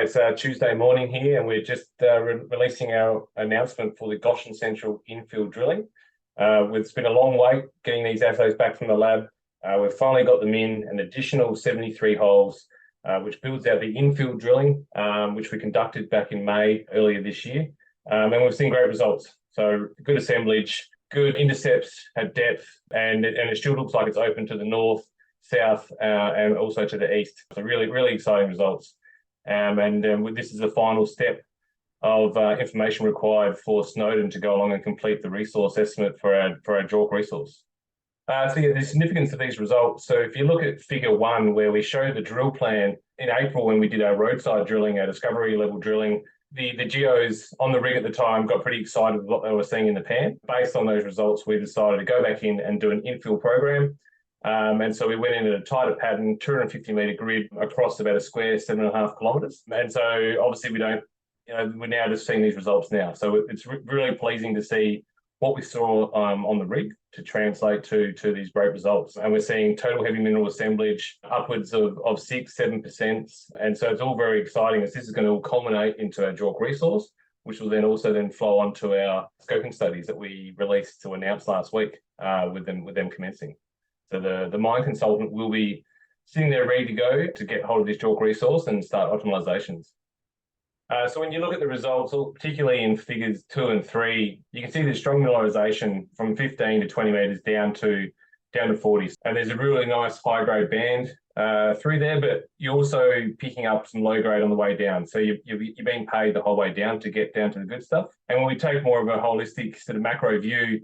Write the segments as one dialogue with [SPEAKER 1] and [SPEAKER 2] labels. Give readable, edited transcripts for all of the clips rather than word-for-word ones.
[SPEAKER 1] It's Tuesday morning here, and we're just releasing our announcement for the Goschen Central infill drilling. It's been a long wait getting these assays back from the lab. We've finally got them in an additional 73 holes, which builds out the infill drilling, which we conducted back in May earlier this year. And we've seen great results. So good assemblage, good intercepts at depth, and it still looks like it's open to the north, south, and also to the east. So really exciting results. This is the final step of information required for Snowden to go along and complete the resource estimate for our JORC resource. The significance of these results. So if you look at figure 1, where we show the drill plan in April when we did our roadside drilling, our discovery level drilling, the geos on the rig at the time got pretty excited with what they were seeing in the pan. Based on those results, we decided to go back in and do an infill program. And so we went in at a tighter pattern, 250-metre grid across about a square 7.5 kilometres. And so obviously we're now just seeing these results now. So it's really pleasing to see what we saw on the rig to translate to these great results. And we're seeing total heavy mineral assemblage upwards of 6-7%. And so it's all very exciting as this is going to all culminate into our JORC resource, which will then also flow onto our scoping studies that we released to announce last week with them commencing. So the mine consultant will be sitting there ready to go to get hold of this JORC resource and start optimizations. So when you look at the results, particularly in figures 2 and 3, you can see there's strong mineralisation from 15 to 20 metres down to 40. And there's a really nice high-grade band through there, but you're also picking up some low-grade on the way down. So you're being paid the whole way down to get down to the good stuff. And when we take more of a holistic sort of macro view,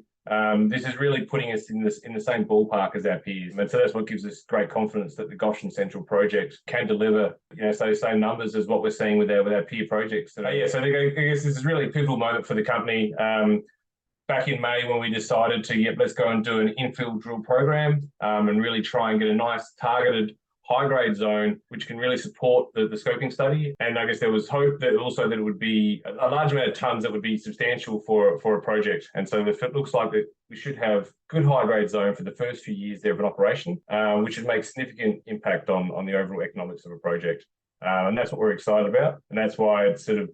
[SPEAKER 1] this is really putting us in the same ballpark as our peers. And so that's what gives us great confidence that the Goschen Central Project can deliver, so same numbers as what we're seeing with our peer projects. So I guess this is really a pivotal moment for the company. Back in May when we decided to, let's go and do an infill drill program and really try and get a nice targeted high-grade zone, which can really support the scoping study. And I guess there was hope that it would be a large amount of tonnes that would be substantial for a project. And so it looks like that we should have good high-grade zone for the first few years there of an operation, which would make significant impact on the overall economics of a project. And that's what we're excited about. And that's why it's sort of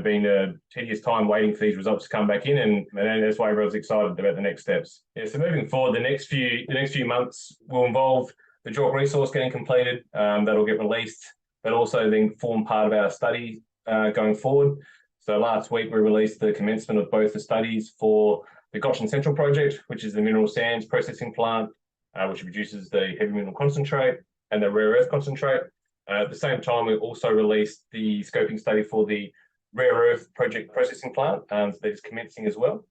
[SPEAKER 1] been a tedious time waiting for these results to come back in, and that's why everyone's excited about the next steps. So moving forward, the next few months will involve the JORC resource getting completed. That'll get released, but also then form part of our study going forward. So last week we released the commencement of both the studies for the Goschen Central Project, which is the mineral sands processing plant, which produces the heavy mineral concentrate and the rare earth concentrate. At the same time, we also released the scoping study for the rare earth project processing plant that is commencing as well.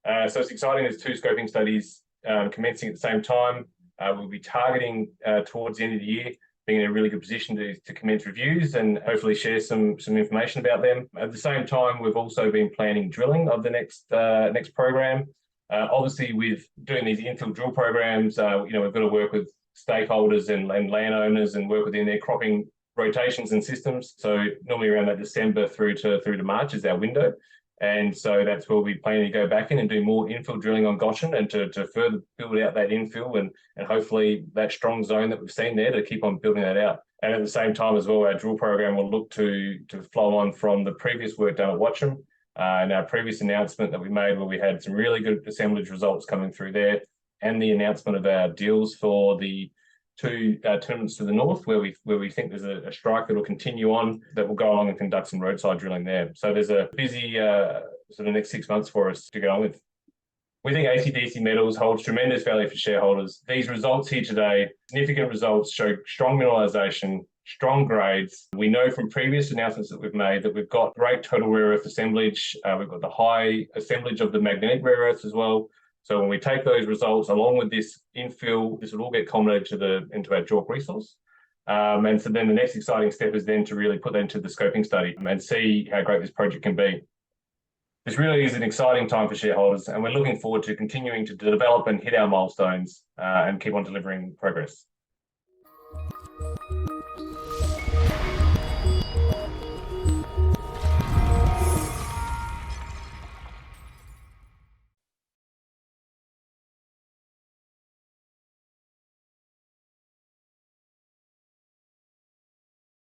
[SPEAKER 1] So it's exciting. There's 2 scoping studies commencing at the same time. We'll be targeting towards the end of the year, being in a really good position to commence reviews and hopefully share some information about them. At the same time, we've also been planning drilling of the next program. Obviously, with doing these infill drill programs, we've got to work with stakeholders and landowners and work within their cropping rotations and systems. So normally around that December through to March is our window. And so that's where we'll be planning to go back in and do more infill drilling on Goschen and to further build out that infill and hopefully that strong zone that we've seen there to keep on building that out. And at the same time as well, our drill program will look to flow on from the previous work done at Watcham and our previous announcement that we made where we had some really good assemblage results coming through there, and the announcement of our deals for the 2 tenements to the north where we think there's a strike that will continue on, that will go along and conduct some roadside drilling there. So there's a busy sort of next 6 months for us to get on with. We think ACDC Metals holds tremendous value for shareholders. These results here today, significant results, show strong mineralisation, strong grades. We know from previous announcements that we've made that we've got great total rare earth assemblage. We've got the high assemblage of the magnetic rare earths as well. So when we take those results along with this infill, this will all get culminated into our JORC resource. And so then the next exciting step is then to really put that into the scoping study and see how great this project can be. This really is an exciting time for shareholders, and we're looking forward to continuing to develop and hit our milestones and keep on delivering progress.